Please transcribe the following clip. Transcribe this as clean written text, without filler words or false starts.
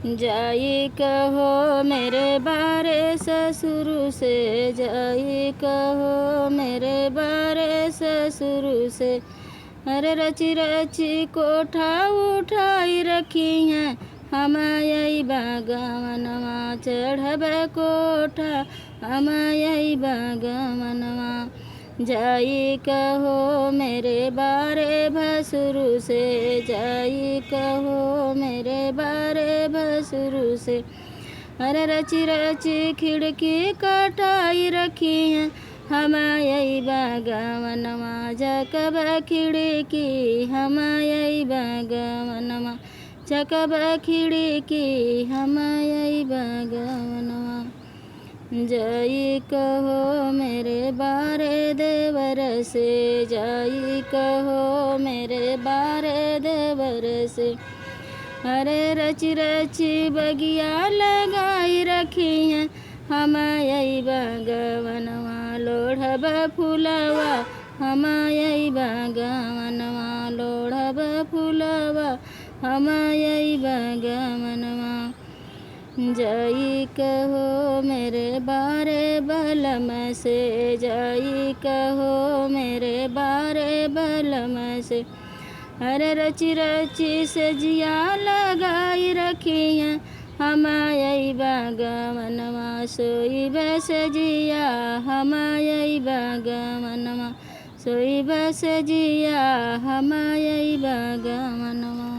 जाई कहो मेरे बारे ससुर से, जाई कहो मेरे बारे ससुर से। अरे रची रची कोठा उठाई रखी हैं, हम यही बागवनवा चढ़ब कोठा, हम यही बागवनवा। जाई कहो मेरे बारे भसुर से, जाई कहो मेरे बारे भसुर से। अरे रची रची खिड़की कटाई रखी है, हम यही बागवनवा जकब खिड़की, हम यही बागवनवा जकब खिड़की, हम यही बागवनवा। जाई कहो मेरे बारे देवर से, जाई कहो मेरे बारे देवर से। अरे रची रची बगिया लगाई रखी हैं, हम यही बागवनवा लोढ़ब फुलवा, हम यही बागवनवा लोढ़ब फुलवा, हम यही बागवनवा। जाई कहो मेरे बारे बलम से, जाई कहो मेरे बारे बलम से। अरे रची रची सजिया लगाई रखी हैं, हम यही बागवनवा सोई बसजिया, हम यही बागवनवा सोई बसजिया, हम यही बागवनवा।